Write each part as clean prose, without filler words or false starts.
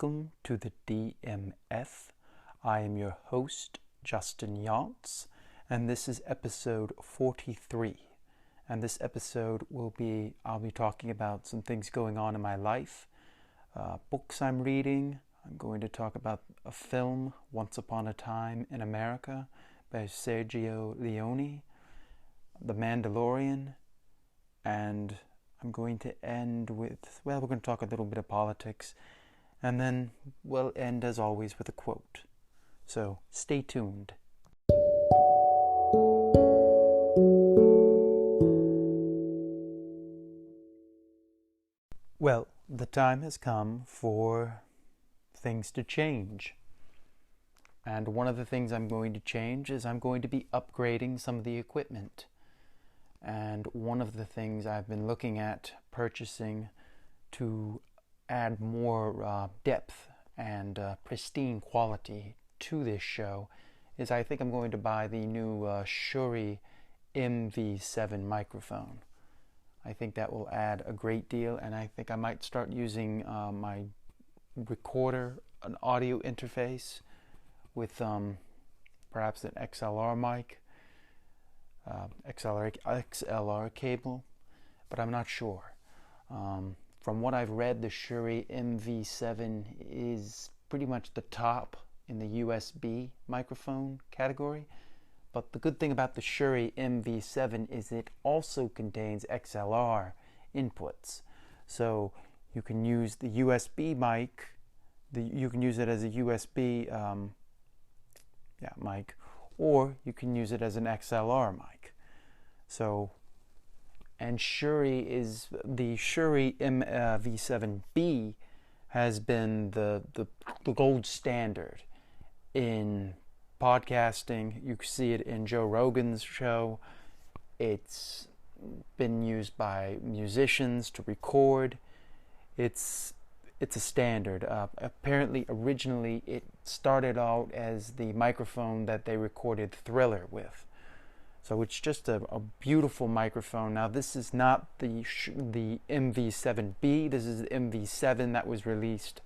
Welcome to the DMF. I am your host, Justin Yance, and this is episode 43. And this episode I'll be talking about some things going on in my life, books I'm reading. I'm going to talk about a film, Once Upon a Time in America, by Sergio Leone, The Mandalorian, and I'm going to end with, we're going to talk a little bit of politics, and then we'll end, as always, with a quote. So, stay tuned. Well, the time has come for things to change. And one of the things I'm going to change is I'm going to be upgrading some of the equipment. And one of the things I've been looking at purchasing to add more depth and pristine quality to this show is I think I'm going to buy the new Shure MV7 microphone. I think that will add a great deal, and I think I might start using my recorder, an audio interface with perhaps an XLR mic, XLR cable, but I'm not sure. From what I've read, the Shure MV7 is pretty much the top in the USB microphone category. But the good thing about the Shure MV7 is it also contains XLR inputs. So you can use the USB mic, you can use it as a USB mic, or you can use it as an XLR mic. So, and the Shure MV7B has been the gold standard in podcasting. You can see it in Joe Rogan's show. It's been used by musicians to record. It's a standard. Apparently, originally, it started out as the microphone that they recorded Thriller with. So it's just a beautiful microphone. Now, this is not the MV7B. This is the MV7 that was released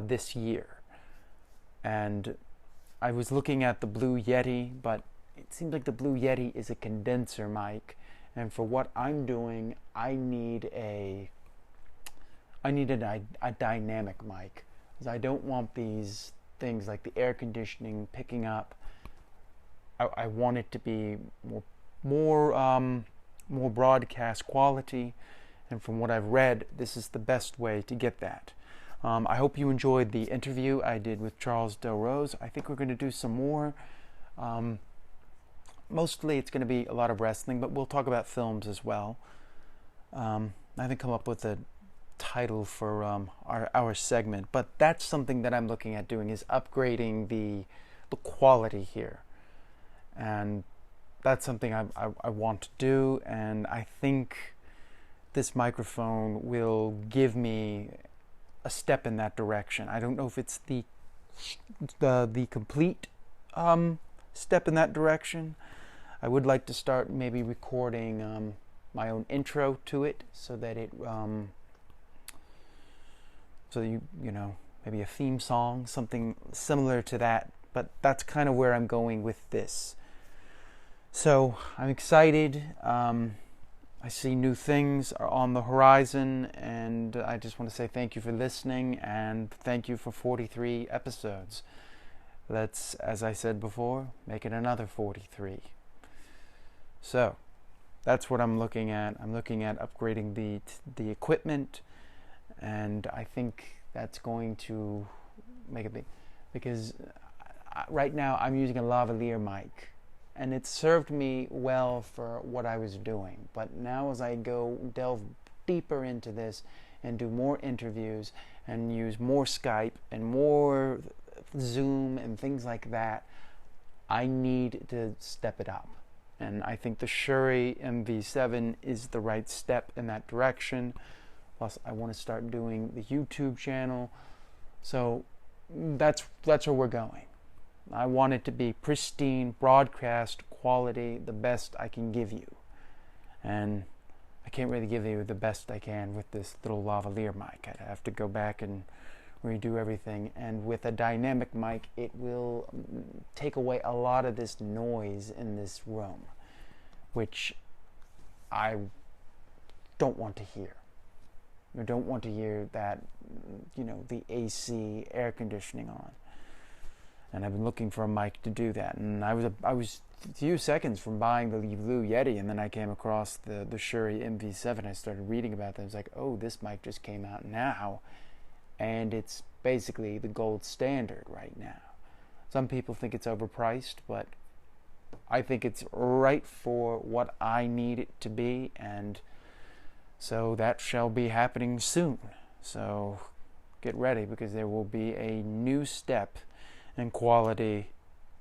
this year. And I was looking at the Blue Yeti, but it seems like the Blue Yeti is a condenser mic. And for what I'm doing, I need a dynamic mic, because I don't want these things like the air conditioning picking up. I want it to be more broadcast quality, and from what I've read, this is the best way to get that. I hope you enjoyed the interview I did with Charles Del Rose. I think we're going to do some more. Mostly it's going to be a lot of wrestling, but we'll talk about films as well. I haven't come up with a title for our segment, but that's something that I'm looking at doing, is upgrading the quality here. And that's something I want to do, and I think this microphone will give me a step in that direction. I don't know if it's the complete step in that direction. I would like to start maybe recording my own intro to it, so that it maybe a theme song, something similar to that. But that's kind of where I'm going with this. So I'm excited. I see new things are on the horizon, and I just want to say thank you for listening, and thank you for 43 episodes. Let's, as I said before, make it another 43. So that's what I'm looking at. I'm looking at upgrading the equipment, and I think that's going to make a big, because right now I'm using a lavalier mic, and it served me well for what I was doing. But now, as I delve deeper into this and do more interviews and use more Skype and more Zoom and things like that, I need to step it up. And I think the Shure MV7 is the right step in that direction. Plus, I want to start doing the YouTube channel. So that's where we're going. I want it to be pristine, broadcast quality, the best I can give you. And I can't really give you the best I can with this little lavalier mic. I'd have to go back and redo everything. And with a dynamic mic, it will take away a lot of this noise in this room, which I don't want to hear. I don't want to hear that, the AC air conditioning on. And I've been looking for a mic to do that. And I was a few seconds from buying the Blue Yeti, and then I came across the Shure MV7. I started reading about them. I was like, oh, this mic just came out now, and it's basically the gold standard right now. Some people think it's overpriced, but I think it's right for what I need it to be, and so that shall be happening soon. So get ready, because there will be a new step in quality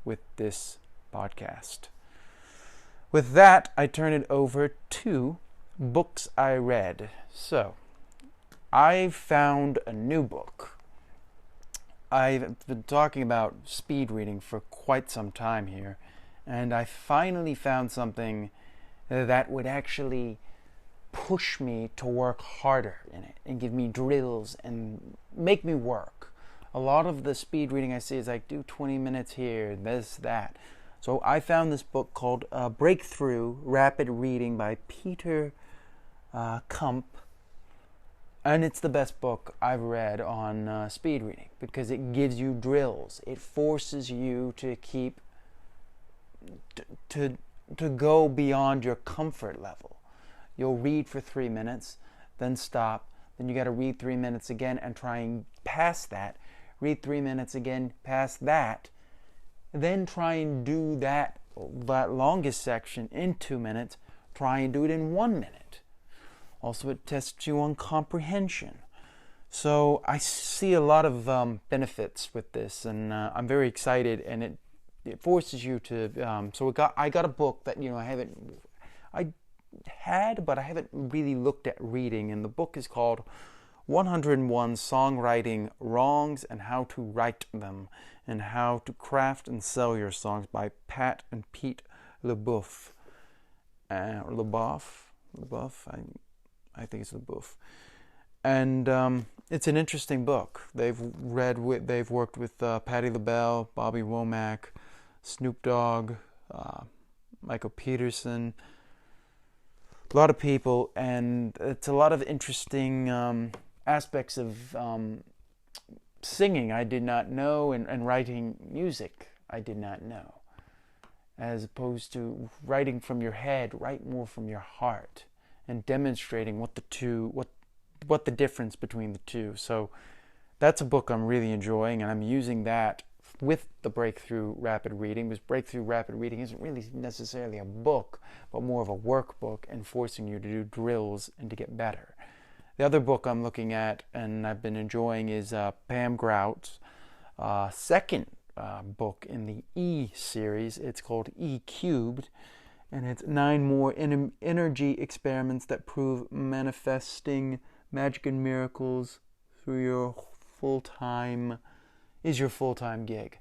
with this podcast. With that, I turn it over to books I read. So, I found a new book. I've been talking about speed reading for quite some time here, and I finally found something that would actually push me to work harder in it and give me drills and make me work. A lot of the speed reading I see is like, do 20 minutes here, this, that. So I found this book called Breakthrough Rapid Reading by Peter Kump. And it's the best book I've read on speed reading, because it gives you drills. It forces you to keep, to go beyond your comfort level. You'll read for 3 minutes, then stop. Then you got to read 3 minutes again and try and pass that. Read 3 minutes again, past that, then try and do that longest section in 2 minutes, try and do it in 1 minute. Also, it tests you on comprehension. So I see a lot of benefits with this, and I'm very excited, and it forces you to, I got a book that, I had, but I haven't really looked at reading, and the book is called 101 Songwriting Wrongs and How to Write Them, and How to Craft and Sell Your Songs by Pat and Pete LeBoeuf. I think it's LeBoeuf. And it's an interesting book. They've worked with Patti LaBelle, Bobby Womack, Snoop Dogg, Michael Peterson, a lot of people, and it's a lot of interesting aspects of singing I did not know, and writing music I did not know. As opposed to writing from your head, write more from your heart, and demonstrating what the difference between the two. So that's a book I'm really enjoying, and I'm using that with the Breakthrough Rapid Reading, because Breakthrough Rapid Reading isn't really necessarily a book, but more of a workbook, and forcing you to do drills and to get better. The other book I'm looking at and I've been enjoying is Pam Grout's second book in the E series. It's called E Cubed, and it's 9 more energy experiments that prove manifesting magic and miracles through your full-time gig.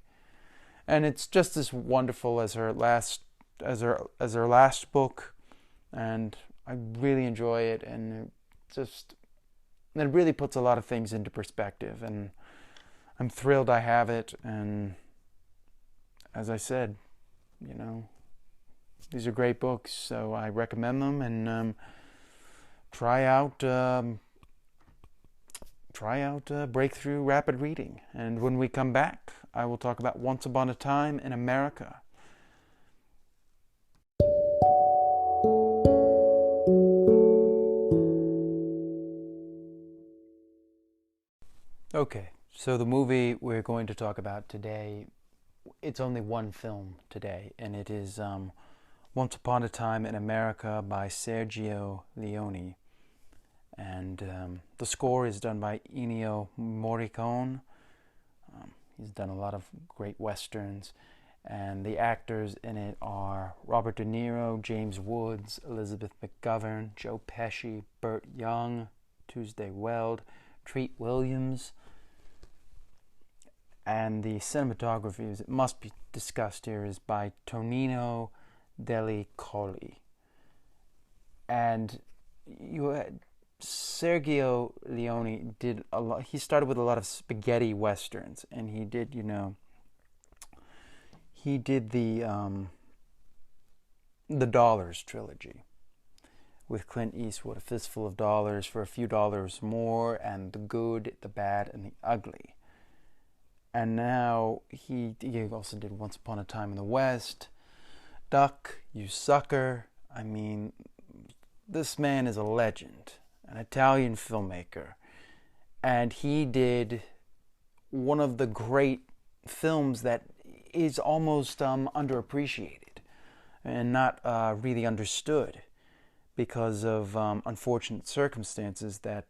And it's just as wonderful as her last book, and I really enjoy it, and it really puts a lot of things into perspective, and I'm thrilled I have it. And as I said, these are great books, so I recommend them, and try out Breakthrough Rapid Reading. And when we come back, I will talk about Once Upon a Time in America. Okay, so the movie we're going to talk about today, it's only one film today, and it is Once Upon a Time in America by Sergio Leone. And the score is done by Ennio Morricone. He's done a lot of great westerns. And the actors in it are Robert De Niro, James Woods, Elizabeth McGovern, Joe Pesci, Burt Young, Tuesday Weld, Treat Williams. And the cinematography, as it must be discussed here, is by Tonino Delli Colli. And Sergio Leone did a lot. He started with a lot of spaghetti westerns, and he did, he did the Dollars trilogy with Clint Eastwood, A Fistful of Dollars, For a Few Dollars More, and The Good, the Bad, and the Ugly. And now he also did Once Upon a Time in the West, Duck, You Sucker. I mean, this man is a legend, an Italian filmmaker. And he did one of the great films that is almost underappreciated and not really understood because of unfortunate circumstances that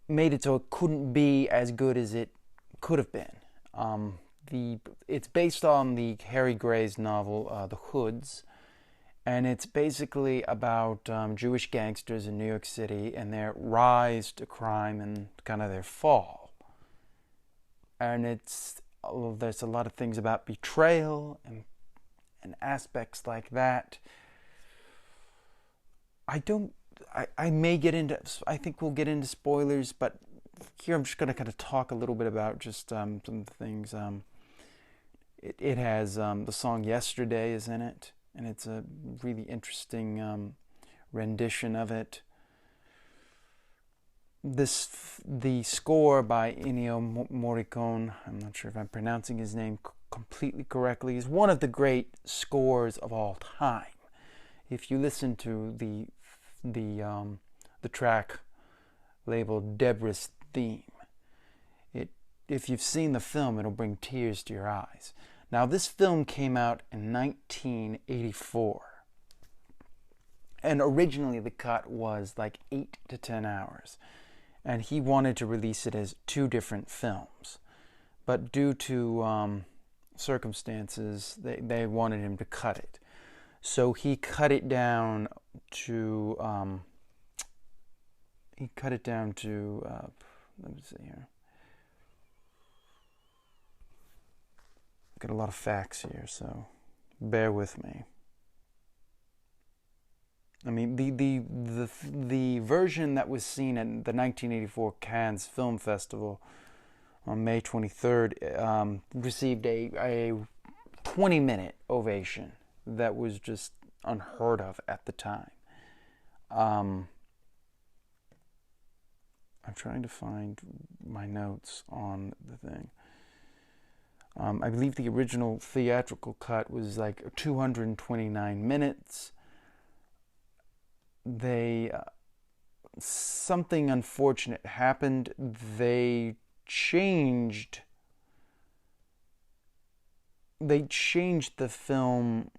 made it so it couldn't be as good as it could have been. It's based on the Harry Gray's novel, The Hoods, and it's basically about Jewish gangsters in New York City and their rise to crime and kind of their fall. And there's a lot of things about betrayal and aspects like that. I may get into, I think we'll get into spoilers, but here I'm just going to kind of talk a little bit about just some things. It has the song Yesterday is in it, and it's a really interesting rendition of it. The score by Ennio Morricone, I'm not sure if I'm pronouncing his name completely correctly, is one of the great scores of all time. If you listen to the track labeled Deborah's Theme, if you've seen the film, it'll bring tears to your eyes. Now, this film came out in 1984, and originally the cut was like 8 to 10 hours, and he wanted to release it as 2 different films, but due to circumstances, they wanted him to cut it. So he cut it down to let me see here. I've got a lot of facts here, so bear with me. I mean, the version that was seen at the 1984 Cannes Film Festival on May 23rd received a 20-minute ovation that was just unheard of at the time. I'm trying to find my notes on the thing. I believe the original theatrical cut was like 229 minutes. Something unfortunate happened. They changed the film.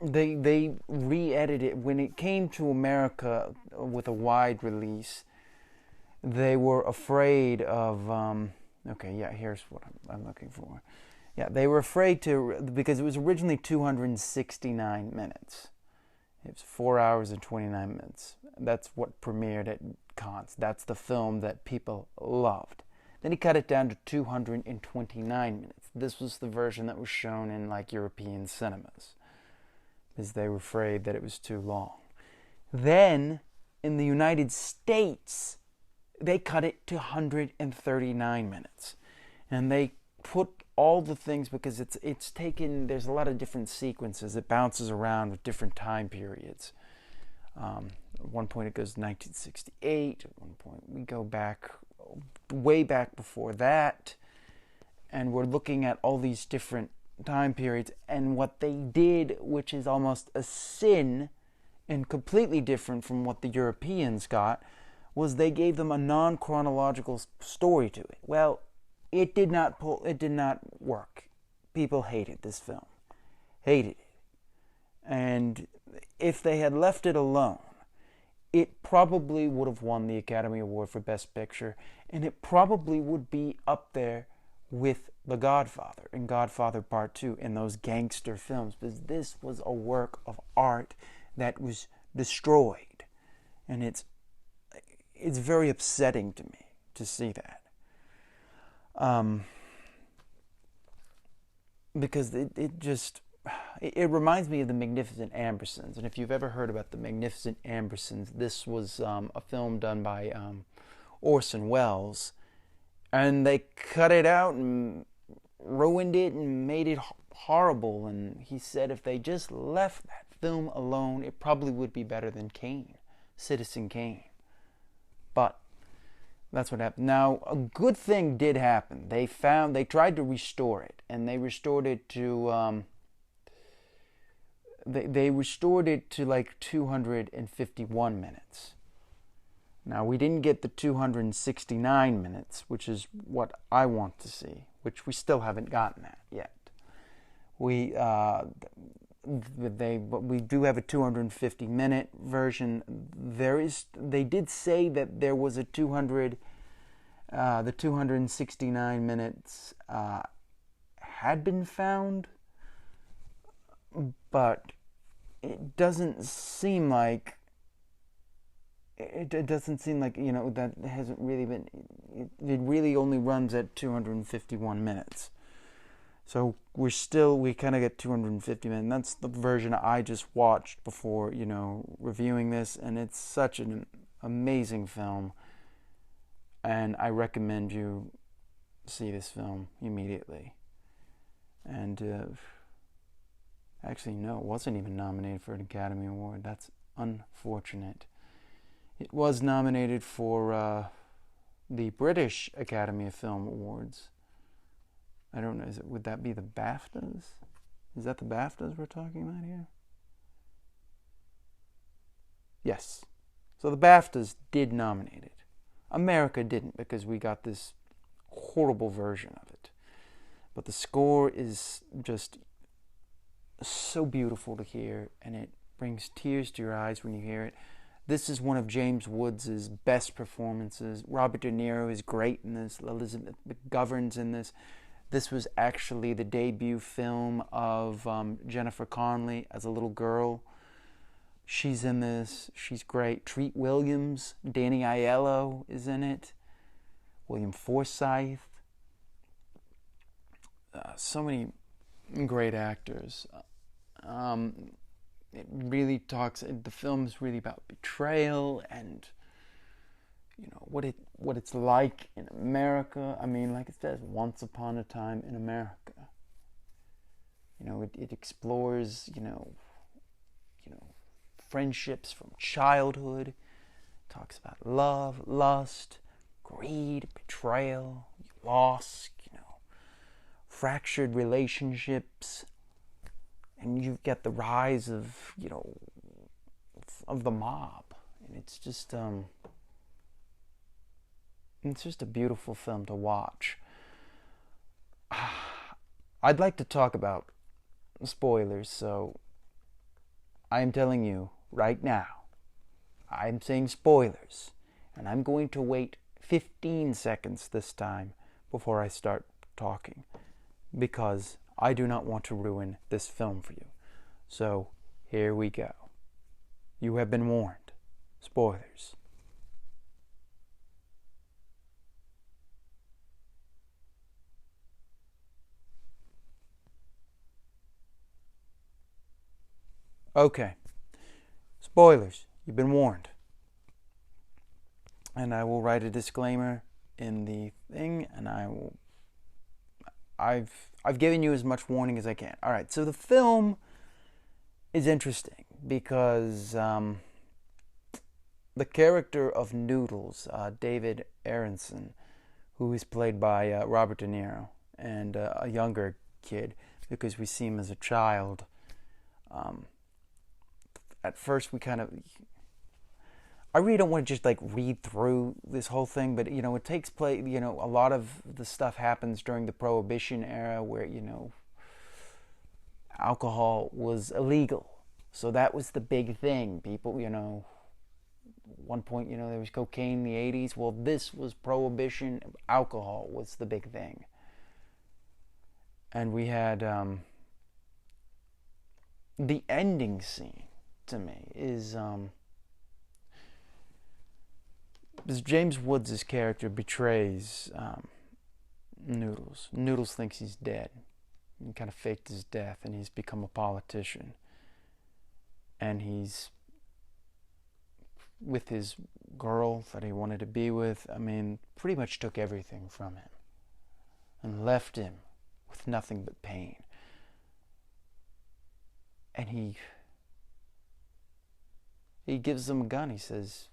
They re-edited it. When it came to America with a wide release, they were afraid of here's what I'm looking for. Yeah, they were afraid because it was originally 269 minutes. It was 4 hours and 29 minutes. That's what premiered at Cannes. That's the film that people loved. Then he cut it down to 229 minutes. This was the version that was shown in like European cinemas, because they were afraid that it was too long. Then, in the United States, they cut it to 139 minutes. And they put all the things, because it's taken, there's a lot of different sequences. It bounces around with different time periods. At one point it goes to 1968. At one point we go back, way back before that. And we're looking at all these different time periods. And what they did, which is almost a sin and completely different from what the Europeans got, was they gave them a non-chronological story to it. Well, it did not work. People hated this film. Hated it. And if they had left it alone, it probably would have won the Academy Award for Best Picture, and it probably would be up there with The Godfather and Godfather Part 2 in those gangster films, because this was a work of art that was destroyed. And it's very upsetting to me to see that. Because it just, it reminds me of the Magnificent Ambersons. And if you've ever heard about the Magnificent Ambersons, this was a film done by Orson Welles, and they cut it out and ruined it and made it horrible. And he said if they just left that film alone, it probably would be better than Kane, Citizen Kane. But that's what happened. Now, a good thing did happen. They tried to restore it, and they restored it to they restored it to like 251 minutes. Now, we didn't get the 269 minutes, which is what I want to see, which we still haven't gotten that yet. But we do have a 250-minute version. They did say that there was a 269 minutes had been found, but it doesn't seem like that hasn't really been. It really only runs at 251 minutes. So we kind of get 250 minutes. And that's the version I just watched before, reviewing this. And it's such an amazing film. And I recommend you see this film immediately. And actually, no, it wasn't even nominated for an Academy Award. That's unfortunate. It was nominated for the British Academy of Film Awards. I don't know, would that be the BAFTAs? Is that the BAFTAs we're talking about here? Yes. So the BAFTAs did nominate it. America didn't, because we got this horrible version of it. But the score is just so beautiful to hear, and it brings tears to your eyes when you hear it. This is one of James Woods' best performances. Robert De Niro is great in this. Elizabeth McGovern's in this. This was actually the debut film of Jennifer Connelly as a little girl. She's in this. She's great. Treat Williams, Danny Aiello is in it. William Forsythe. So many great actors. It really talks. The film is really about betrayal and what it's like in America. I mean, like it says, once upon a time in America. It explores friendships from childhood. Talks about love, lust, greed, betrayal, loss. Fractured relationships. And you get the rise of the mob, and it's just a beautiful film to watch. I'd like to talk about spoilers, so I'm telling you right now, I'm saying spoilers, and I'm going to wait 15 seconds this time before I start talking, because I do not want to ruin this film for you. So, here we go. You have been warned. Spoilers. Okay. Spoilers. You've been warned. And I will write a disclaimer in the thing, and I've given you as much warning as I can. All right, so the film is interesting because the character of Noodles, David Aronson, who is played by Robert De Niro, and a younger kid, because we see him as a child. At first, I really don't want to just read through this whole thing, but it takes place. A lot of the stuff happens during the Prohibition era, where alcohol was illegal, so that was the big thing. People, at one point, there was cocaine in the 80s. Well, this was Prohibition. Alcohol was the big thing, and we had the ending scene. To me, is James Woods' character betrays Noodles. Noodles thinks he's dead. He kind of faked his death, and he's become a politician. And he's with his girl that he wanted to be with. I mean, pretty much took everything from him and left him with nothing but pain. And he gives him a gun. He says,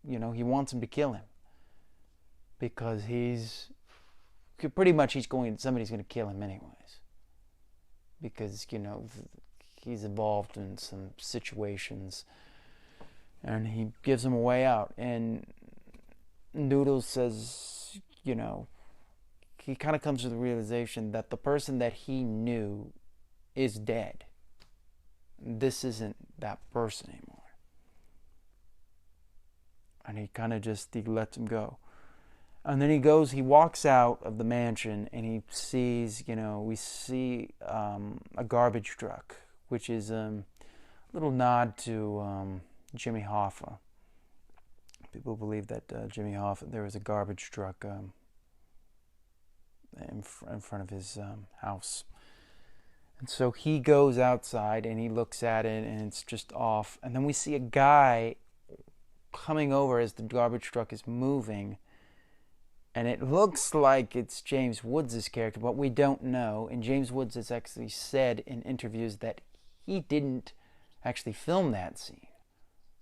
he wants him to kill him because somebody's going to kill him anyways, because he's involved in some situations, and he gives him a way out. And Noodles says, he kind of comes to the realization that the person that he knew is dead. This isn't that person anymore. And he kind of he lets him go. And then he walks out of the mansion, and he sees, we see a garbage truck, which is a little nod to Jimmy Hoffa. People believe that Jimmy Hoffa, there was a garbage truck in front of his house. And so he goes outside and he looks at it, and it's just off. And then we see a guy coming over as the garbage truck is moving. And it looks like it's James Woods' character, but we don't know. And James Woods has actually said in interviews that he didn't actually film that scene.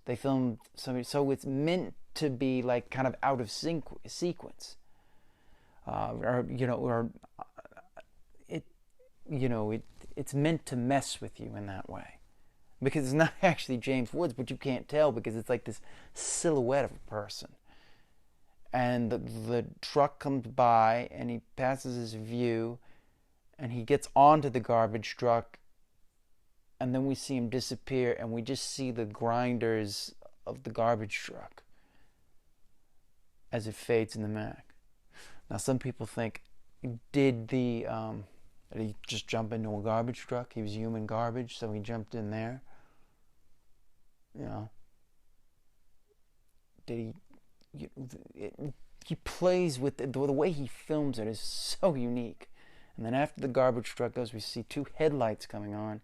They filmed somebody, so it's meant to be like kind of out of sequence. It's meant to mess with you in that way, because it's not actually James Woods, but you can't tell because it's like this silhouette of a person. And the truck comes by, and he passes his view, and he gets onto the garbage truck, and then we see him disappear, and we just see the grinders of the garbage truck as it fades in the back. Now, some people think, did he just jump into a garbage truck? He was human garbage, so he jumped in there. Did he plays with the way he films it is so unique. And then after the garbage truck goes, we see two headlights coming on,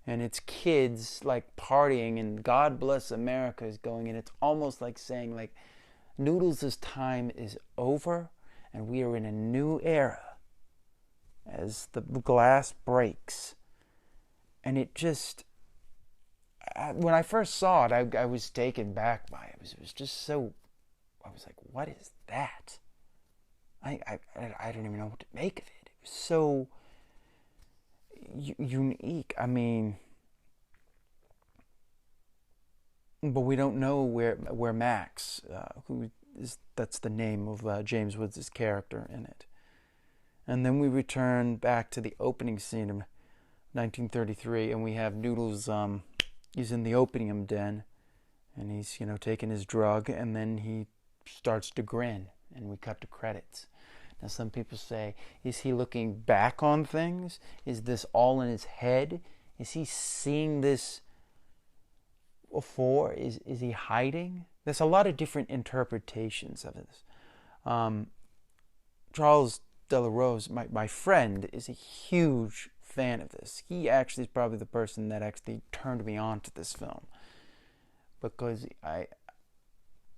and it's kids like partying, and God Bless America is going, and it's almost like saying, like, Noodles' time is over, and we are in a new era as the glass breaks. And it just, when I first saw it, I was taken back by it. It was just so, I was like, what is that? I don't even know what to make of it. It was so unique. I mean, but we don't know where Max, that's the name of James Woods' character in it. And then we return back to the opening scene of 1933, and we have Noodles, he's in the opium den, and he's, taking his drug, and then he starts to grin, and we cut to credits. Now, some people say, is he looking back on things? Is this all in his head? Is he seeing this before? Is he hiding? There's a lot of different interpretations of this. Charles De La Rose, my friend, is a huge fan of this. He actually is probably the person that actually turned me on to this film, because I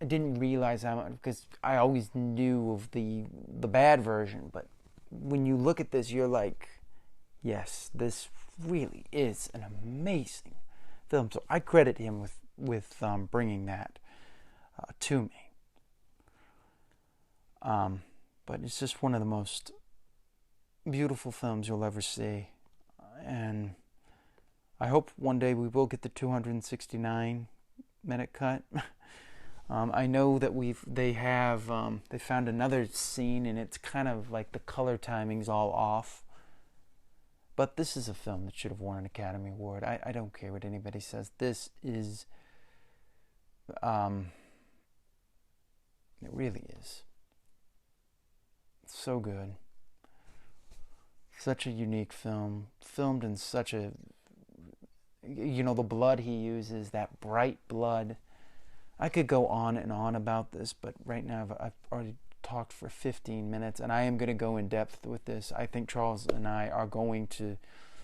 didn't realize how much, because I always knew of the bad version, but when you look at this, you're like, yes, this really is an amazing film. So I credit him with bringing that to me. But it's just one of the most beautiful films you'll ever see, and I hope one day we will get the 269-minute cut. I know that they found another scene, and it's kind of like the color timing's all off. But this is a film that should have won an Academy Award. I don't care what anybody says. This is, it really is. It's so good. Such a unique film. Filmed in such a, the blood he uses, that bright blood. I could go on and on about this, but right now I've already talked for 15 minutes, and I am going to go in depth with this. I think Charles and I are going to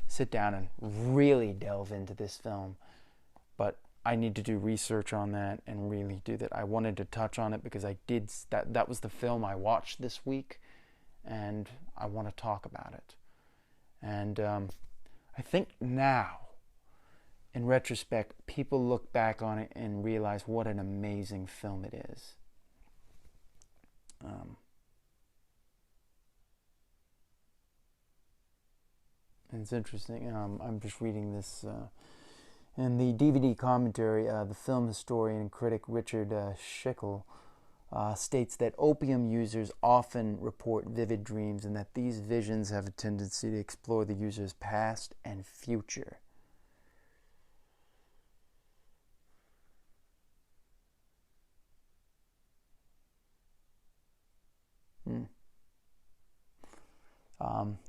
sit down and really delve into this film, but I need to do research on that and really do that. I wanted to touch on it because that was the film I watched this week, and I want to talk about it. And I think now, in retrospect, people look back on it and realize what an amazing film it is. And it's interesting. I'm just reading this in the DVD commentary. The film historian and critic Richard Schickel states that opium users often report vivid dreams, and that these visions have a tendency to explore the user's past and future.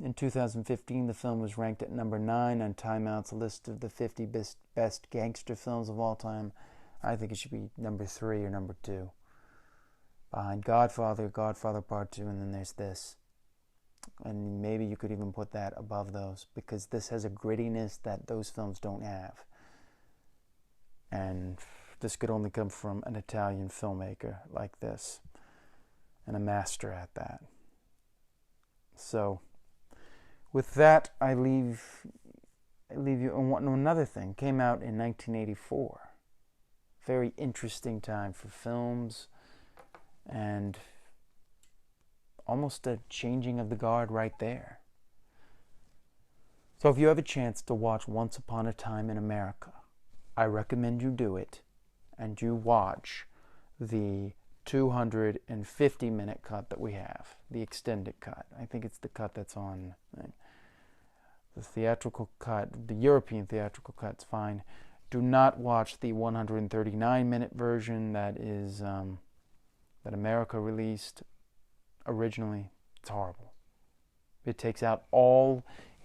In 2015, the film was ranked at number 9 on Time Out's list of the 50 best gangster films of all time. I think it should be number 3 or number 2. Behind Godfather, Godfather Part 2, and then there's this. And maybe you could even put that above those, because this has a grittiness that those films don't have. And this could only come from an Italian filmmaker like this, and a master at that. So, with that, I leave you on another thing. Came out in 1984. Very interesting time for films, and almost a changing of the guard right there. So if you have a chance to watch Once Upon a Time in America, I recommend you do it, and you watch the 250-minute cut that we have, the extended cut. I think it's the cut that's on the theatrical cut. The European theatrical cut's fine. Do not watch the 139-minute version that is that America released originally. It's horrible. It takes out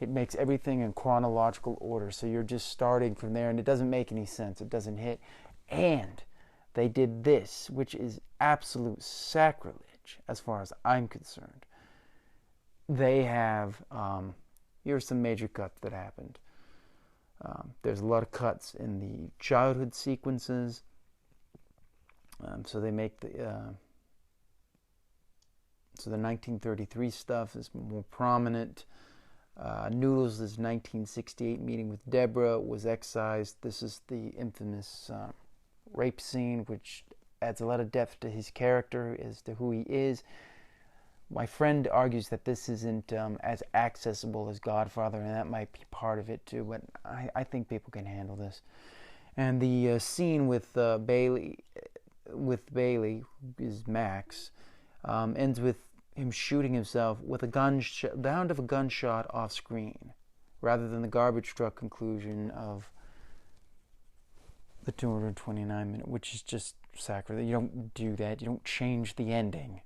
it makes everything in chronological order, so you're just starting from there, and it doesn't make any sense. It doesn't hit. And they did this, which is absolute sacrilege as far as I'm concerned. They have, here's some major cuts that happened. There's a lot of cuts in the childhood sequences. So they make the 1933 stuff is more prominent. Noodles' 1968 meeting with Deborah was excised. This is the infamous rape scene, which adds a lot of depth to his character as to who he is. My friend argues that this isn't as accessible as Godfather, and that might be part of it too, but I think people can handle this. And the scene with Bailey is Max, ends with him shooting himself with the sound of a gunshot off screen, rather than the garbage truck conclusion of the 229-minute, which is just sacrilege. You don't do that. You don't change the ending.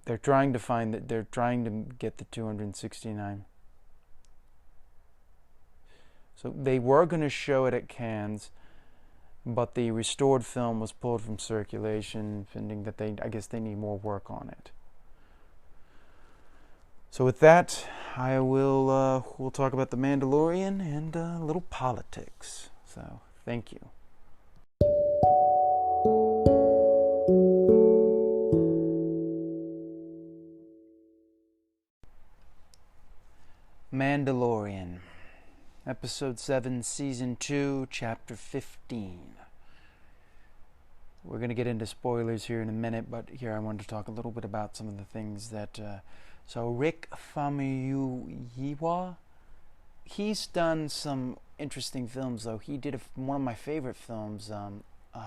They're trying to get the 269. So they were going to show it at Cannes, but the restored film was pulled from circulation, pending that I guess they need more work on it. So with that, we'll talk about the Mandalorian and a little politics. So thank you. Mandalorian, Episode 7, Season 2, Chapter 15. We're going to get into spoilers here in a minute, but here I wanted to talk a little bit about some of the things that... So Rick Famuyiwa, he's done some interesting films, though. He did one of my favorite films,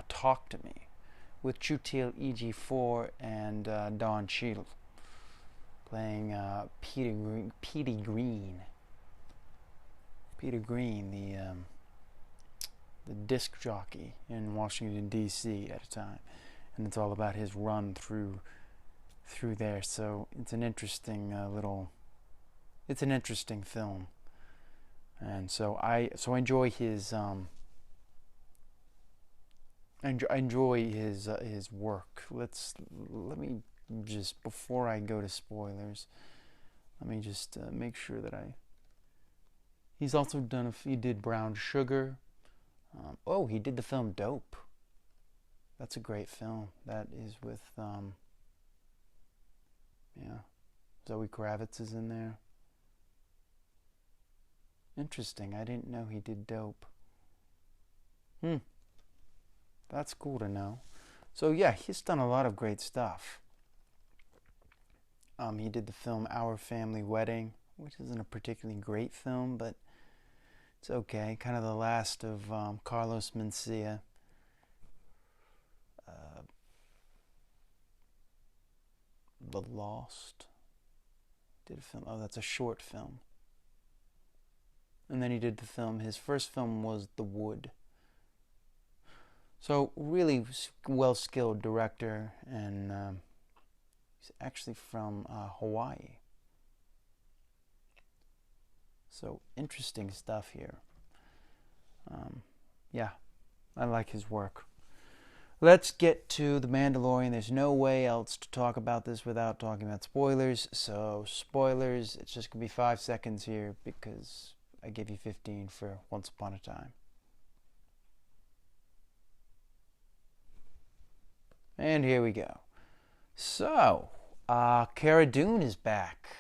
Talk to Me, with Chiwetel Ejiofor and Don Cheadle, playing Peter Green, the disc jockey in Washington, D.C. at a time. And it's all about his run through there. So it's an interesting film. And so I enjoy his I enjoy his work. Let me just, before I go to spoilers, let me just make sure that he's also he did Brown Sugar. He did the film Dope. That's a great film. That is with Zoe Kravitz is in there. Interesting. I didn't know he did Dope. That's cool to know. So yeah, he's done a lot of great stuff. He did the film Our Family Wedding, which isn't a particularly great film, but it's okay. Kind of the last of Carlos Mencia. The Lost. Did a film. Oh, that's a short film. And then he did the film. His first film was The Wood. So really well-skilled director, and he's actually from Hawaii. So interesting stuff here. Yeah, I like his work. Let's get to The Mandalorian. There's no way else to talk about this without talking about spoilers. So spoilers, it's just going to be 5 seconds here because I gave you 15 for Once Upon a Time. And here we go. So, Cara Dune is back.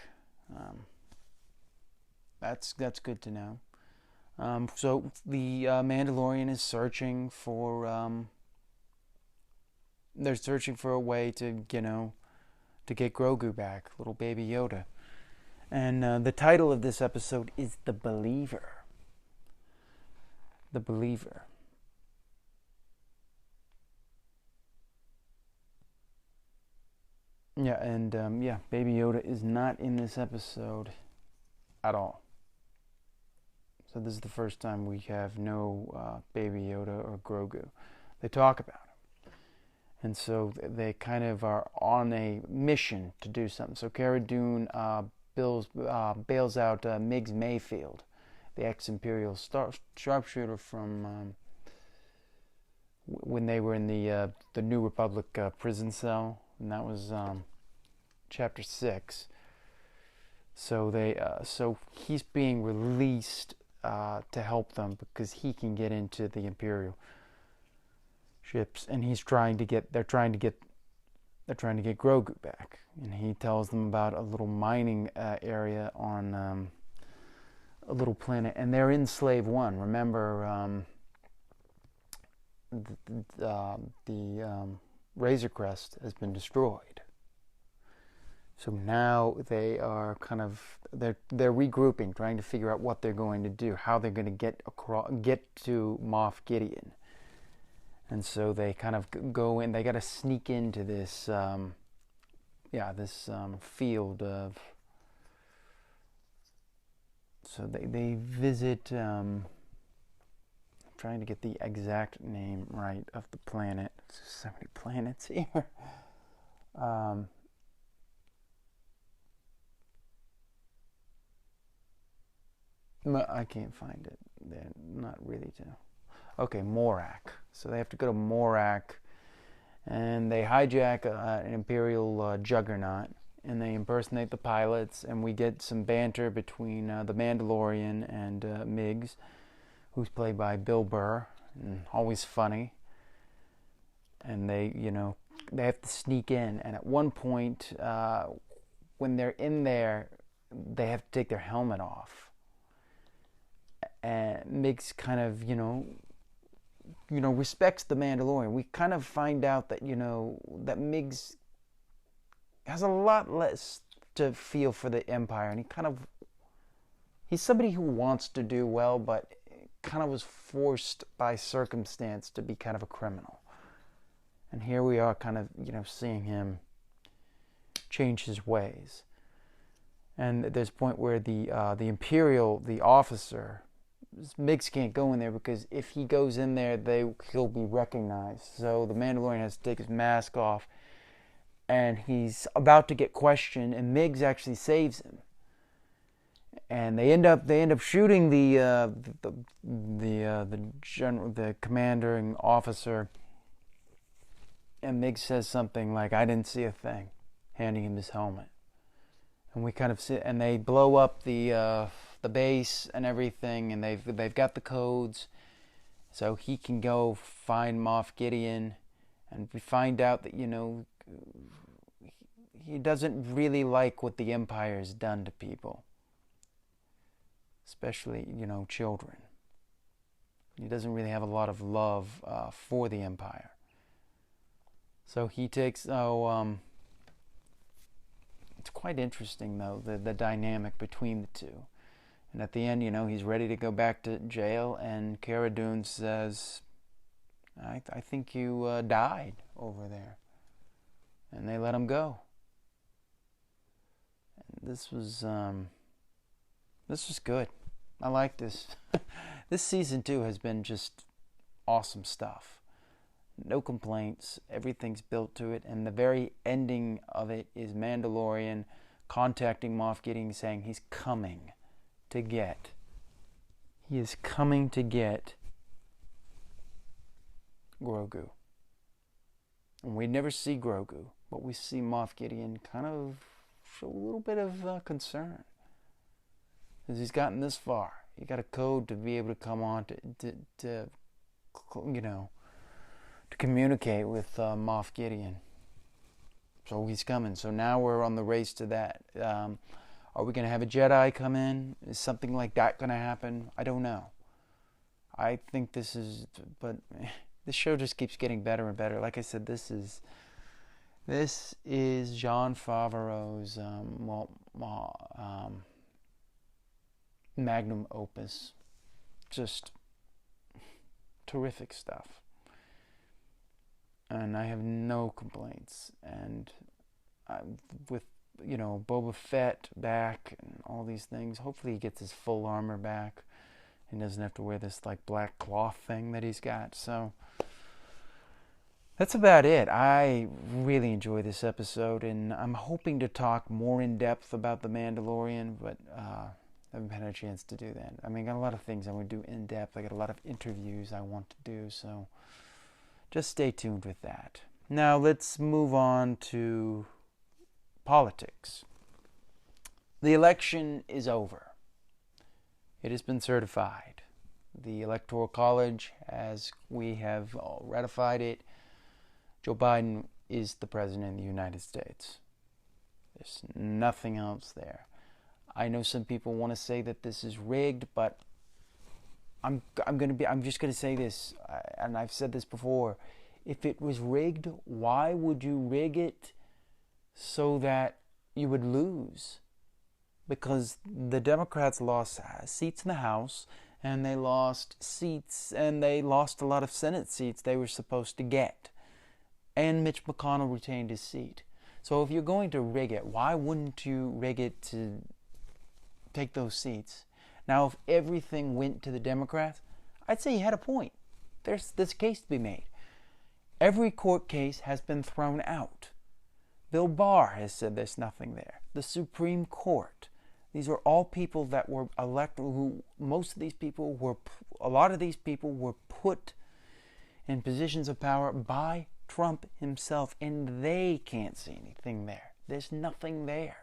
That's good to know. So the Mandalorian is searching for. They're searching for a way to get Grogu back, little baby Yoda. And the title of this episode is The Believer. The Believer. Yeah, and Baby Yoda is not in this episode at all. So this is the first time we have no Baby Yoda or Grogu. They talk about him. And so they kind of are on a mission to do something. So Cara Dune bails out Miggs Mayfield, the ex-Imperial sharpshooter from when they were in the New Republic prison cell. And that was chapter 6. So he's being released to help them because he can get into the Imperial ships, and they're trying to get Grogu back. And he tells them about a little mining area on a little planet, and they're in Slave One. Remember, the Razor Crest has been destroyed. So now they are they're regrouping, trying to figure out what they're going to do, how they're going to get to Moff Gideon. And so they kind of go in. They got to sneak into this field of. So they visit. I'm trying to get the exact name right of the planet. There's so many planets here. I can't find it. They're not really to. Okay, Morak. So they have to go to Morak, and they hijack an Imperial juggernaut, and they impersonate the pilots, and we get some banter between the Mandalorian and Miggs, who's played by Bill Burr, and always funny. And they have to sneak in, and at one point, when they're in there, they have to take their helmet off. And Miggs kind of, respects the Mandalorian. We kind of find out that, that Miggs has a lot less to feel for the Empire. And he's somebody who wants to do well, but kind of was forced by circumstance to be kind of a criminal. And here we are kind of, seeing him change his ways. And there's a point where the Imperial, the officer, Miggs can't go in there because if he goes in there, he'll be recognized. So the Mandalorian has to take his mask off, and he's about to get questioned, and Miggs actually saves him. And they end up shooting the general, the commander and officer And Mig says something like, "I didn't see a thing," handing him his helmet. And we kind of sit, and they blow up the base and everything, and they've got the codes, so he can go find Moff Gideon, and we find out that he doesn't really like what the Empire's done to people, especially children. He doesn't really have a lot of love for the Empire. So he takes, it's quite interesting though, the dynamic between the two. And at the end, he's ready to go back to jail, and Cara Dune says, I think you died over there. And they let him go. And this was good. I like this. This season 2 has been just awesome stuff. No complaints. Everything's built to it. And the very ending of it is Mandalorian contacting Moff Gideon, saying he's coming to get. He is coming to get Grogu. And we never see Grogu, but we see Moff Gideon kind of show a little bit of concern. Because he's gotten this far. He got a code to be able to come on to communicate with Moff Gideon. So he's coming. So now we're on the race to that. Are we going to have a Jedi come in? Is something like that going to happen? I don't know. I think this show just keeps getting better and better. Like I said, this is Jon Favreau's magnum opus. Just terrific stuff. And I have no complaints. And with Boba Fett back and all these things, hopefully he gets his full armor back and doesn't have to wear this like black cloth thing that he's got. So that's about it. I really enjoy this episode, and I'm hoping to talk more in depth about The Mandalorian, but I haven't had a chance to do that. I mean, I got a lot of things I want to do in depth. I got a lot of interviews I want to do, so just stay tuned with that. Now let's move on to politics. The election is over. It has been certified. The Electoral College, as we have all ratified it, Joe Biden is the President of the United States. There's nothing else there. I know some people want to say that this is rigged, but I'm just going to say this, and I've said this before. If it was rigged, why would you rig it so that you would lose? Because the Democrats lost seats in the House, and they lost seats, and they lost a lot of Senate seats they were supposed to get. And Mitch McConnell retained his seat. So if you're going to rig it, why wouldn't you rig it to take those seats? Now, if everything went to the Democrats, I'd say you had a point. There's this case to be made. Every court case has been thrown out. Bill Barr has said there's nothing there. The Supreme Court. These are all people that were elected, a lot of these people were put in positions of power by Trump himself, and they can't see anything there. There's nothing there.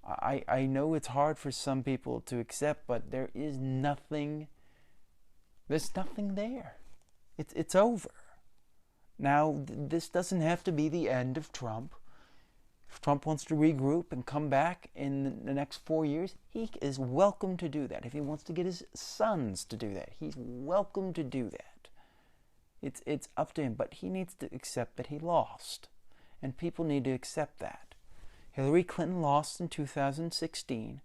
I know it's hard for some people to accept, but there is nothing. There's nothing there. It's over. Now, this doesn't have to be the end of Trump. If Trump wants to regroup and come back in the next 4 years, he is welcome to do that. If he wants to get his sons to do that, he's welcome to do that. It's up to him, but he needs to accept that he lost. And people need to accept that. Hillary Clinton lost in 2016,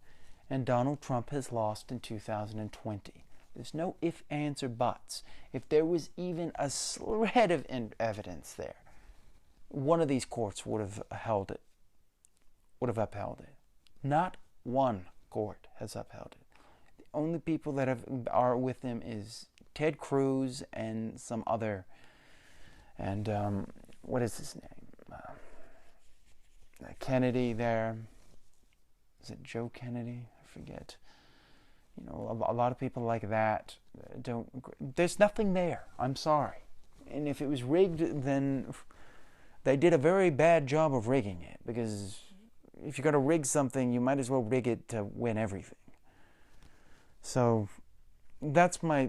and Donald Trump has lost in 2020. There's no ifs, ands, or buts. If there was even a shred of evidence there, one of these courts would have upheld it. Not one court has upheld it. The only people that are with him is Ted Cruz and some other, and what is his name? Kennedy there. Is it Joe Kennedy? I forget. A lot of people like that don't. There's nothing there. I'm sorry. And if it was rigged, then they did a very bad job of rigging it, because if you're going to rig something, you might as well rig it to win everything. So that's my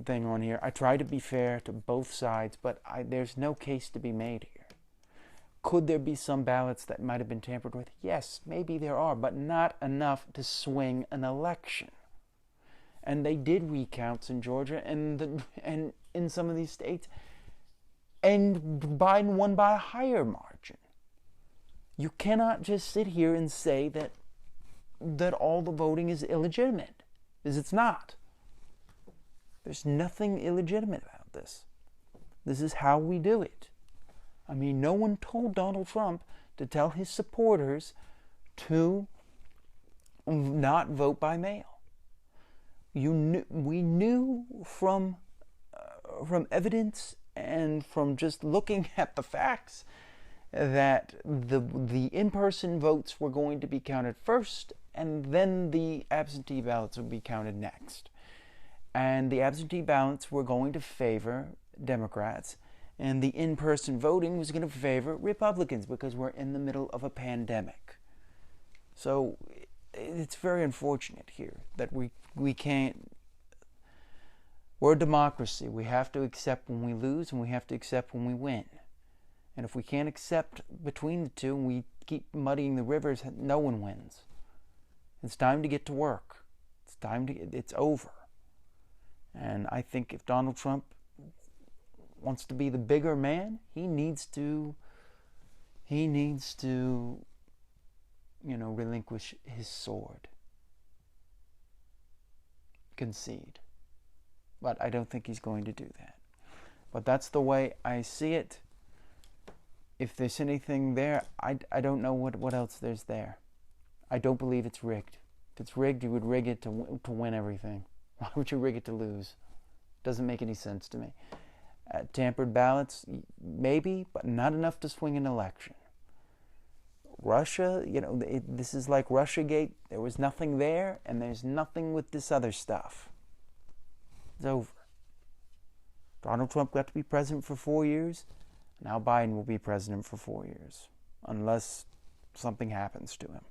thing on here. I try to be fair to both sides, but there's no case to be made here. Could there be some ballots that might have been tampered with? Yes, maybe there are, but not enough to swing an election. And they did recounts in Georgia and in some of these states, and Biden won by a higher margin. You cannot just sit here and say that all the voting is illegitimate, because it's not. There's nothing illegitimate about this. This is how we do it. I mean, no one told Donald Trump to tell his supporters to not vote by mail. We knew from evidence and from just looking at the facts that the in-person votes were going to be counted first, and then the absentee ballots would be counted next. And the absentee ballots were going to favor Democrats, and the in-person voting was going to favor Republicans, because we're in the middle of a pandemic. So it's very unfortunate here that we can't. We're a democracy. We have to accept when we lose, and we have to accept when we win. And if we can't accept between the two, and we keep muddying the rivers, no one wins. It's time to get to work. It's over. And I think if Donald Trump wants to be the bigger man, he needs to relinquish his sword. Concede. But I don't think he's going to do that. But that's the way I see it. If there's anything there, I don't know what else there's there. I don't believe it's rigged. If it's rigged, you would rig it to win everything. Why would you rig it to lose? Doesn't make any sense to me. Tampered ballots, maybe, but not enough to swing an election. Russia, this is like Russiagate. There was nothing there, and there's nothing with this other stuff. It's over. Donald Trump got to be president for 4 years. Now Biden will be president for 4 years, unless something happens to him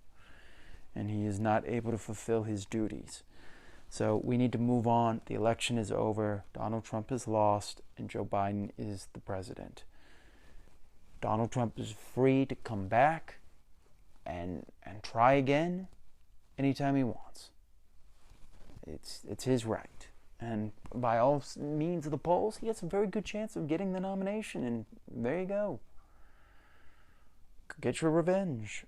and he is not able to fulfill his duties. So we need to move on. The election is over. Donald Trump has lost, and Joe Biden is the president. Donald Trump is free to come back and try again anytime he wants. It's his right. And by all means of the polls, he has a very good chance of getting the nomination. And there you go. Get your revenge.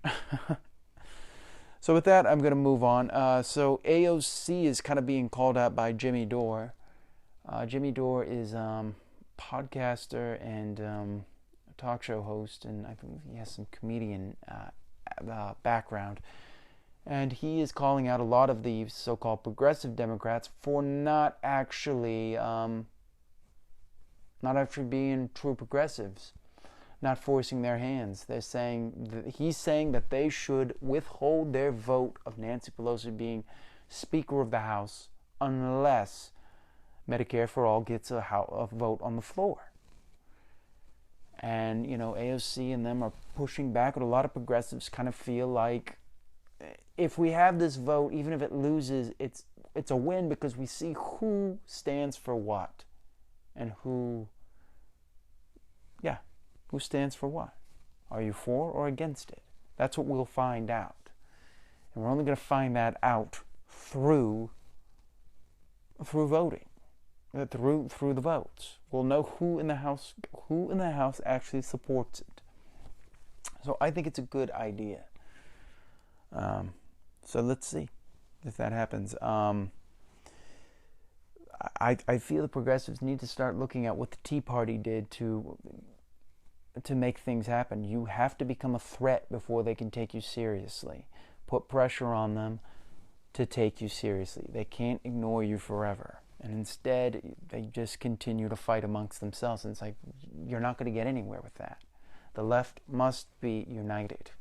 So with that, I'm going to move on. So AOC is kind of being called out by Jimmy Dore. Jimmy Dore is a podcaster and a talk show host, and I think he has some comedian background. And he is calling out a lot of the so-called progressive Democrats for not actually being true progressives, not forcing their hands. He's saying that they should withhold their vote of Nancy Pelosi being Speaker of the House unless Medicare for All gets a vote on the floor. And AOC and them are pushing back, but a lot of progressives kind of feel like, if we have this vote, even if it loses, it's a win, because we see who stands for what and who stands for what. Are you for or against it? That's what we'll find out. And we're only going to find that out through voting, through the votes. We'll know who in the House actually supports it. So I think it's a good idea. So let's see if that happens. I feel the progressives need to start looking at what the Tea Party did to make things happen. You have to become a threat before they can take you seriously. Put pressure on them to take you seriously. They can't ignore you forever. And instead, they just continue to fight amongst themselves. And it's like, you're not going to get anywhere with that. The left must be united.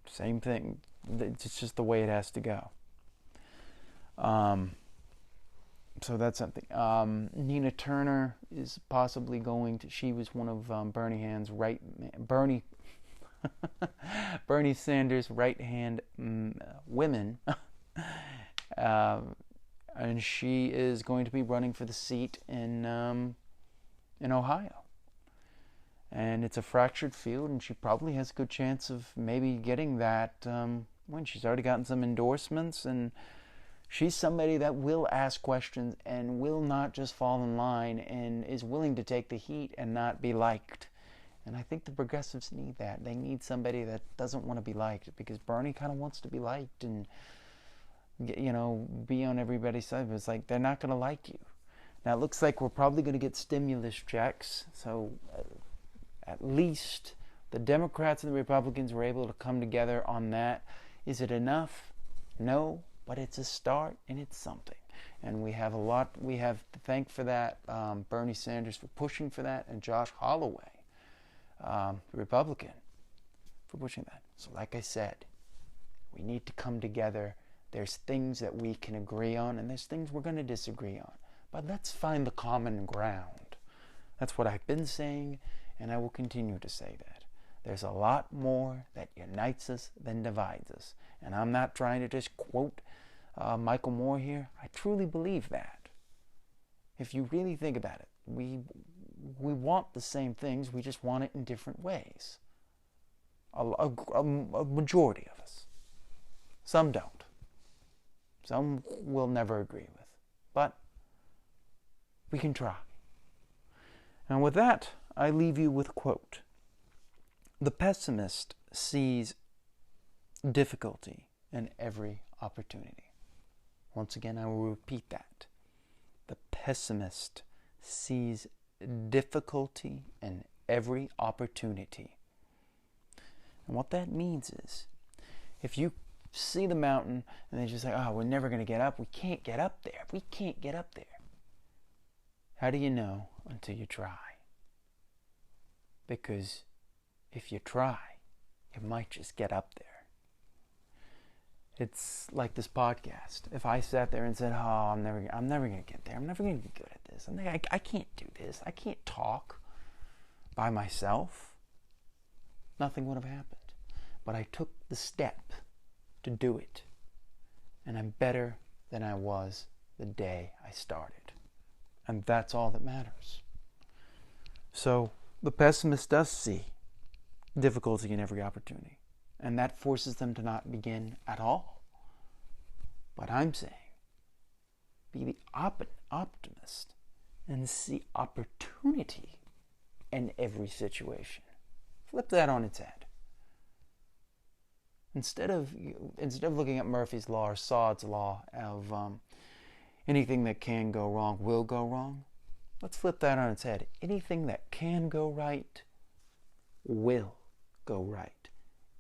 Same thing. It's just the way it has to go. So that's something. Nina Turner is possibly going to. She was one of Bernie Sanders' right hand women, and she is going to be running for the seat in Ohio. And it's a fractured field, and she probably has a good chance of maybe getting that win. She's already gotten some endorsements, and she's somebody that will ask questions and will not just fall in line and is willing to take the heat and not be liked. And I think the progressives need that. They need somebody that doesn't want to be liked, because Bernie kind of wants to be liked and, be on everybody's side. But it's like, they're not going to like you. Now, it looks like we're probably going to get stimulus checks. So at least the Democrats and the Republicans were able to come together on that. Is it enough? No, but it's a start, and it's something. And we have to thank for that, Bernie Sanders for pushing for that, and Josh Holloway, the Republican, for pushing that. So like I said, we need to come together. There's things that we can agree on, and there's things we're going to disagree on. But let's find the common ground. That's what I've been saying, and I will continue to say that. There's a lot more that unites us than divides us. And I'm not trying to just quote Michael Moore here. I truly believe that. If you really think about it, we want the same things, we just want it in different ways. A majority of us. Some don't. Some we'll never agree with. But we can try. And with that, I leave you with a quote. The pessimist sees difficulty in every opportunity. Once again, I will repeat that. The pessimist sees difficulty in every opportunity. And what that means is, if you see the mountain and they just say, oh, we're never going to get up, we can't get up there. We can't get up there. How do you know until you try? Because if you try, you might just get up there. It's like this podcast. If I sat there and said, oh, I'm never going to get there. I'm never going to be good at this. I can't do this. I can't talk by myself. Nothing would have happened. But I took the step to do it. And I'm better than I was the day I started. And that's all that matters. So the pessimist does see difficulty in every opportunity. And that forces them to not begin at all. But I'm saying, be the optimist and see opportunity in every situation. Flip that on its head. Instead of looking at Murphy's Law or Sod's Law of anything that can go wrong will go wrong, let's flip that on its head. Anything that can go right will go right.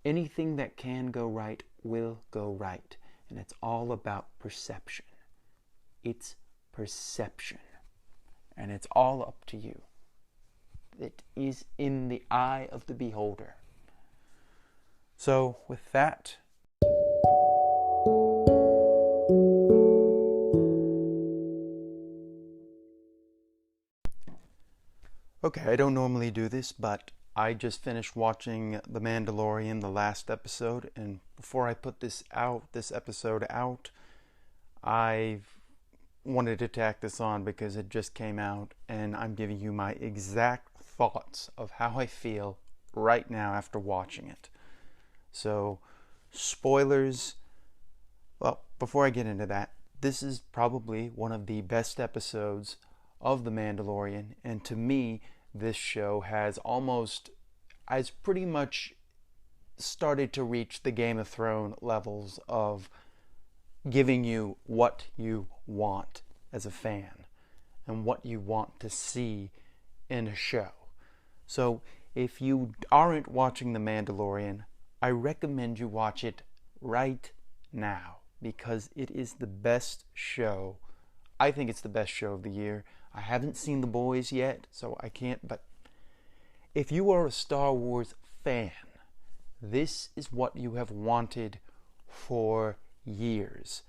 Anything that can go right will go right. And it's all about perception. It's perception. And it's all up to you. It is in the eye of the beholder. So, with that, okay, I don't normally do this, but I just finished watching The Mandalorian, the last episode, and before I put this episode out, I wanted to tack this on because it just came out, and I'm giving you my exact thoughts of how I feel right now after watching it. So, spoilers. Well, before I get into that, this is probably one of the best episodes of The Mandalorian, and to me, this show has pretty much started to reach the Game of Thrones levels of giving you what you want as a fan and what you want to see in a show. So if you aren't watching The Mandalorian, I recommend you watch it right now because it is the best show. I think it's the best show of the year. I haven't seen The Boys yet, so I can't, but if you are a Star Wars fan, this is what you have wanted for years.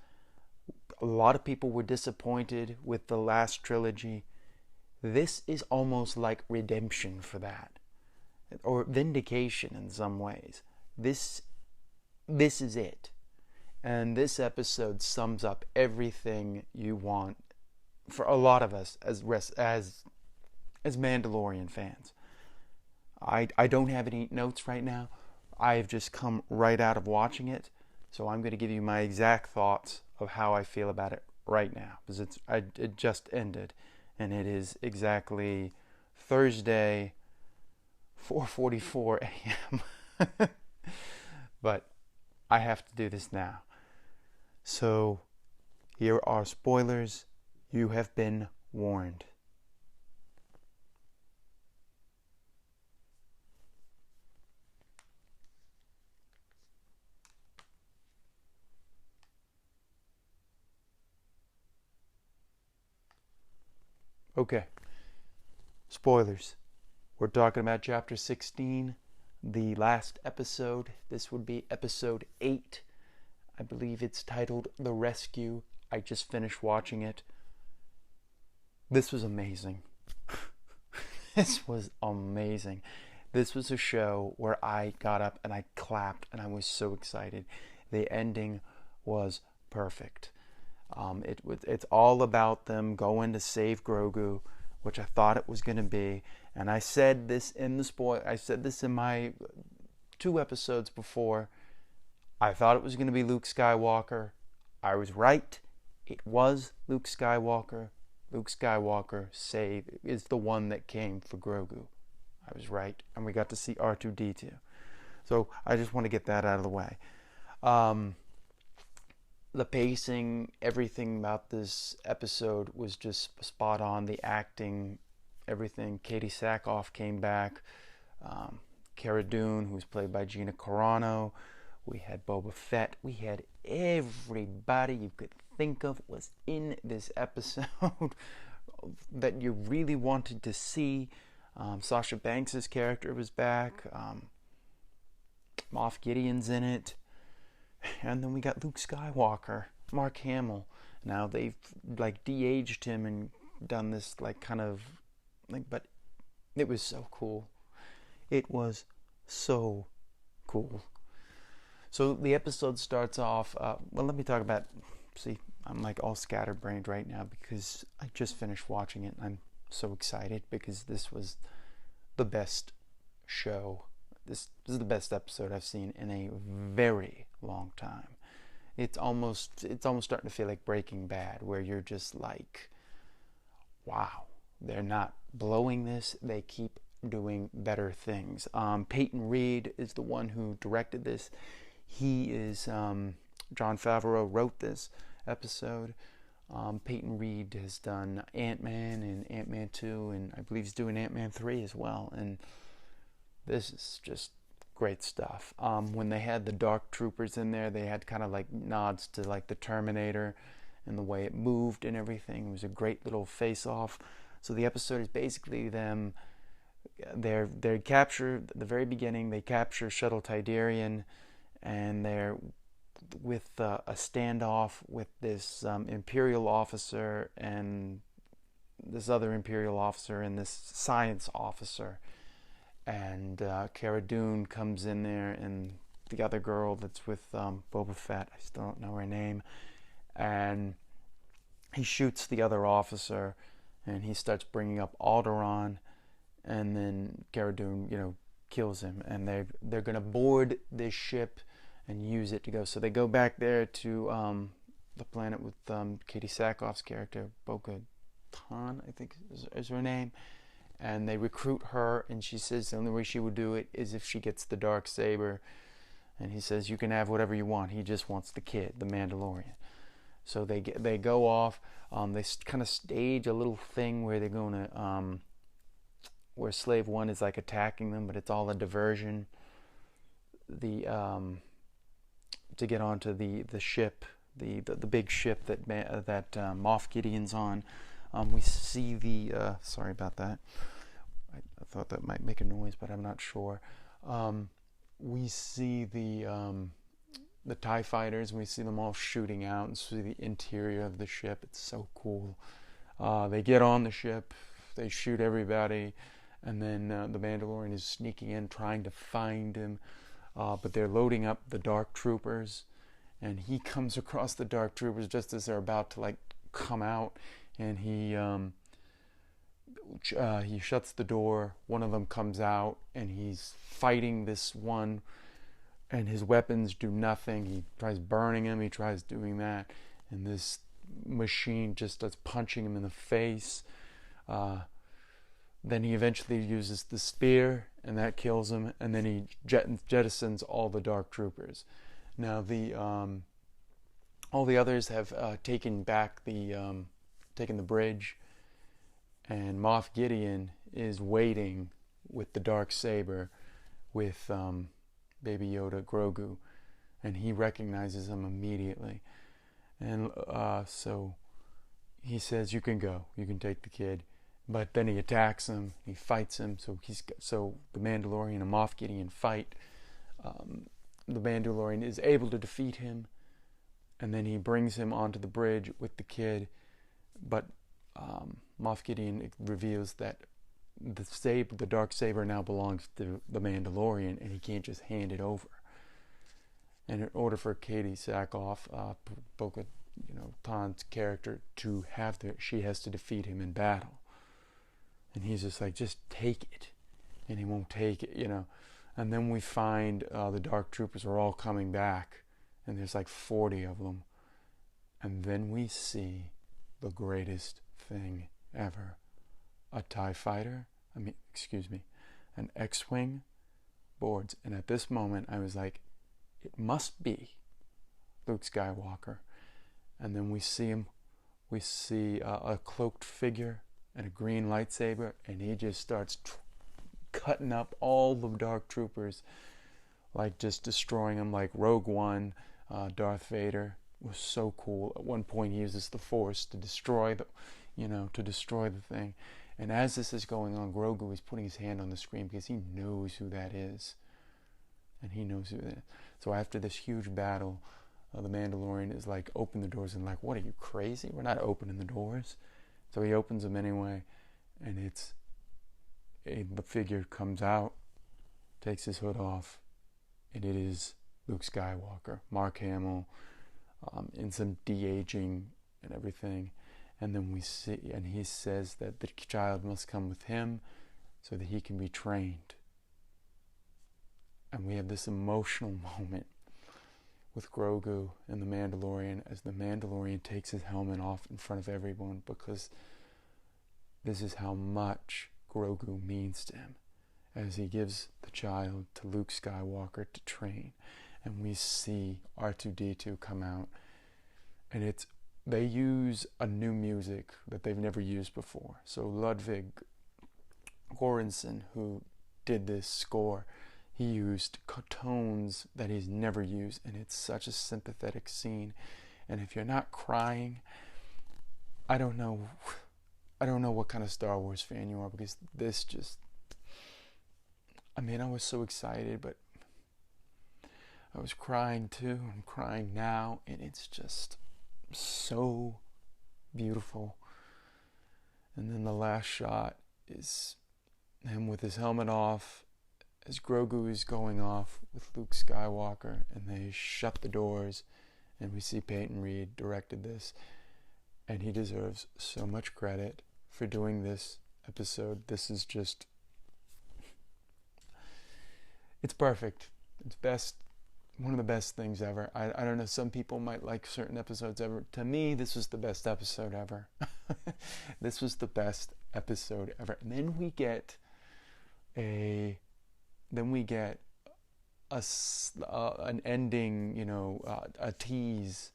A lot of people were disappointed with the last trilogy. This is almost like redemption for that, or vindication in some ways. This is it. And this episode sums up everything you want for a lot of us as Mandalorian fans. I don't have any notes right now. I've just come right out of watching it, so I'm going to give you my exact thoughts of how I feel about it right now, because it just ended, and it is exactly Thursday, 4:44 a.m. But I have to do this now. So here are spoilers. You have been warned. Okay. Spoilers. We're talking about chapter 16, the last episode. This would be episode 8. I believe it's titled The Rescue. I just finished watching it. This was amazing. This was amazing. This was a show where I got up and I clapped and I was so excited. The ending was perfect. It's all about them going to save Grogu, which I thought it was going to be. And I said this in I said this in my 2 episodes before. I thought it was going to be Luke Skywalker. I was right. It was Luke Skywalker. Luke Skywalker is the one that came for Grogu. I was right. And we got to see R2-D2. So I just want to get that out of the way. The pacing, everything about this episode was just spot on. The acting, everything. Katie Sackhoff came back. Cara Dune, who was played by Gina Carano. We had Boba Fett. We had everybody you could think of was in this episode that you really wanted to see. Sasha Banks' character was back. Moff Gideon's in it. And then we got Luke Skywalker, Mark Hamill. Now they've like de-aged him and done this like kind of like, but it was so cool. It was so cool. So the episode starts off. Well, let me talk about. See, I'm like all scatterbrained right now because I just finished watching it and I'm so excited because this was the best show. This is the best episode I've seen in a very long time. It's almost starting to feel like Breaking Bad, where you're just like, wow, they're not blowing this. They keep doing better things. Peyton Reed is the one who directed this. He is Jon Favreau wrote this episode. Peyton Reed has done Ant-Man and Ant-Man 2, and I believe he's doing Ant-Man 3 as well. And this is just great stuff. When they had the Dark Troopers in there, they had kind of like nods to like the Terminator and the way it moved and everything. It was a great little face-off. So the episode is basically them. They capture at the very beginning. They capture Shuttle Tydirian, and they're with a standoff with this Imperial officer and this other Imperial officer and this science officer. And Cara Dune comes in there, and the other girl that's with Boba Fett, I still don't know her name, and he shoots the other officer, and he starts bringing up Alderaan, and then Cara Dune, kills him, and they're gonna board this ship and use it to go. So they go back there to the planet with Katie Sackhoff's character, Bo-Katan, I think is her name. And they recruit her, and she says the only way she would do it is if she gets the Darksaber. And he says, you can have whatever you want. He just wants the kid, the Mandalorian. So they go off. They kind of stage a little thing where they're going to, where Slave One is like attacking them, but it's all a diversion. To get onto the ship, the big ship that Moff Gideon's on. We see the, sorry about that. I thought that might make a noise, but I'm not sure. We see the the TIE fighters, and we see them all shooting out and see the interior of the ship. It's so cool. They get on the ship, they shoot everybody, and then the Mandalorian is sneaking in, trying to find him, but they're loading up the Dark Troopers, and he comes across the Dark Troopers just as they're about to like come out, and he shuts the door. One of them comes out, and he's fighting this one, and his weapons do nothing. He tries burning him, he tries doing that, and this machine just starts punching him in the face. Then he eventually uses the spear, and that kills him, and then he jettisons all the Dark Troopers. Now all the others have taken the bridge, and Moff Gideon is waiting with the Darksaber with Baby Yoda Grogu, and he recognizes him immediately. And so he says, "You can go. You can take the kid." But then he attacks him. He fights him. So the Mandalorian and Moff Gideon fight. The Mandalorian is able to defeat him, and then he brings him onto the bridge with the kid. But Moff Gideon reveals that the Darksaber now belongs to the Mandalorian, and he can't just hand it over. And in order for Katie Sackhoff, Bo-Katan's character, to have she has to defeat him in battle. And he's just like, just take it. And he won't take it, And then we find the Dark Troopers are all coming back, and there's like 40 of them. And then we see the greatest thing ever. A TIE fighter, an X-Wing boards. And at this moment, I was like, it must be Luke Skywalker. And then we see him. We see a cloaked figure and a green lightsaber, and he just starts cutting up all the Dark Troopers, like just destroying them, like Rogue One. Darth Vader was so cool. At one point, he uses the Force to destroy the thing. And as this is going on, Grogu is putting his hand on the screen because he knows who that is. And he knows who that is. So after this huge battle, the Mandalorian is like, open the doors, and like, what, are you crazy? We're not opening the doors. So he opens them anyway, and the figure comes out, takes his hood off, and it is Luke Skywalker, Mark Hamill, in some de-aging and everything. And then we see, and he says that the child must come with him so that he can be trained. And we have this emotional moment with Grogu and the Mandalorian as the Mandalorian takes his helmet off in front of everyone, because this is how much Grogu means to him, as he gives the child to Luke Skywalker to train. And we see R2-D2 come out, and they use a new music that they've never used before. So Ludwig Göransson, who did this score, he used tones that he's never used, and it's such a sympathetic scene. And if you're not crying, I don't know what kind of Star Wars fan you are, because this just, I was so excited, but I was crying too. I'm crying now, and it's just so beautiful. And then the last shot is him with his helmet off as Grogu is going off with Luke Skywalker, and they shut the doors, and we see Peyton Reed directed this, and he deserves so much credit for doing this episode. This is just, it's perfect. It's best, one of the best things ever. I don't know, some people might like certain episodes ever. To me, this was the best episode ever. This was the best episode ever. And then we get an ending, a tease,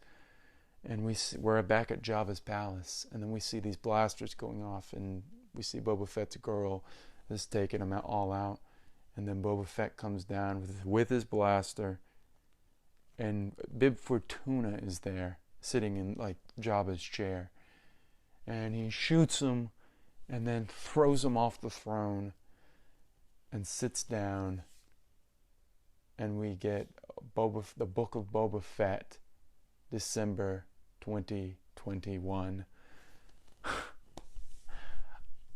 and we're back at Jabba's palace, and then we see these blasters going off, and we see Boba Fett's girl is taking them all out, and then Boba Fett comes down with his blaster, and Bib Fortuna is there, sitting in like Jabba's chair, and he shoots him, and then throws him off the throne, and sits down, and we get the Book of Boba Fett, December 2021.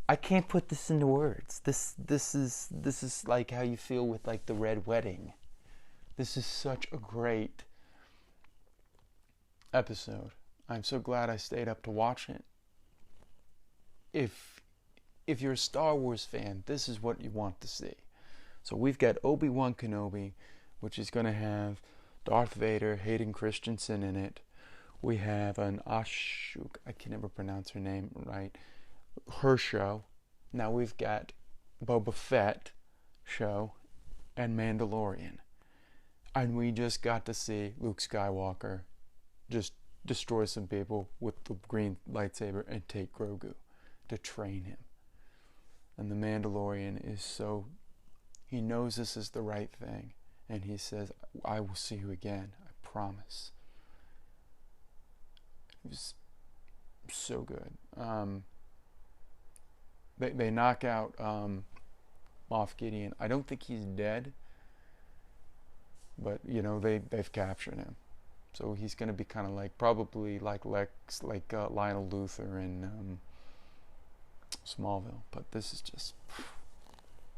I can't put this into words. This is like how you feel with like the Red Wedding. This is such a great episode. I'm so glad I stayed up to watch it. If you're a Star Wars fan, this is what you want to see. So we've got Obi-Wan Kenobi, which is going to have Darth Vader, Hayden Christensen in it. We have an Ashuk, I can never pronounce her name right, her show. Now we've got Boba Fett show and Mandalorian. And we just got to see Luke Skywalker just destroy some people with the green lightsaber and take Grogu to train him. And the Mandalorian is so, he knows this is the right thing. And he says, I will see you again, I promise. It was so good. They knock out Moff Gideon. I don't think he's dead, but you know they've captured him, so he's going to be kind of like probably like Lionel Luthor in Smallville. But this is just,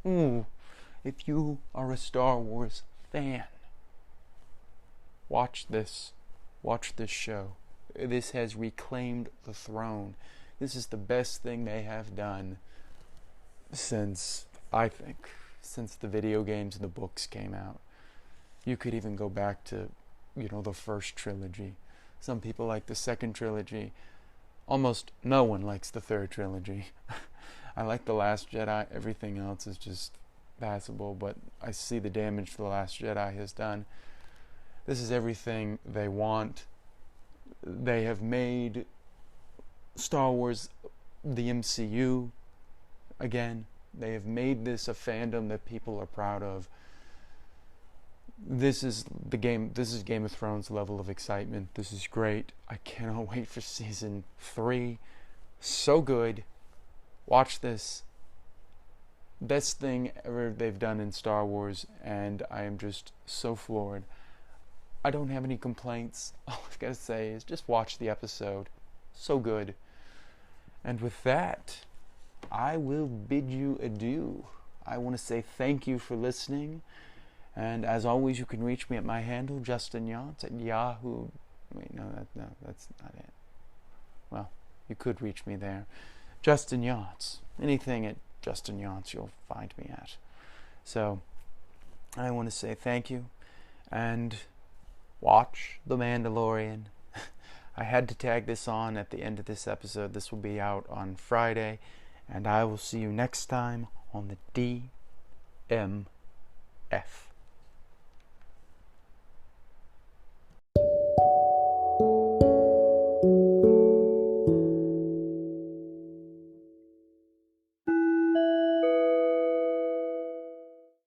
if you are a Star Wars fan, watch this show. This has reclaimed the throne. This is the best thing they have done since the video games and the books came out. You could even go back to, the first trilogy. Some people like the second trilogy. Almost no one likes the third trilogy. I like The Last Jedi. Everything else is just passable, but I see the damage The Last Jedi has done. This is everything they want. They have made Star Wars the MCU again. They have made this a fandom that people are proud of. This is Game of Thrones level of excitement. This is great. I cannot wait for season 3. So good. Watch this. Best thing ever they've done in Star Wars, and I am just so floored. I don't have any complaints. All I've got to say is just watch the episode. So good. And with that, I will bid you adieu. I want to say thank you for listening. And as always, you can reach me at my handle, Justin Yance, at Yahoo. Wait, no, that's not it. Well, you could reach me there. Justin Yance. Anything at Justin Yance you'll find me at. So, I want to say thank you. And watch The Mandalorian. I had to tag this on at the end of this episode. This will be out on Friday. And I will see you next time on the DMF.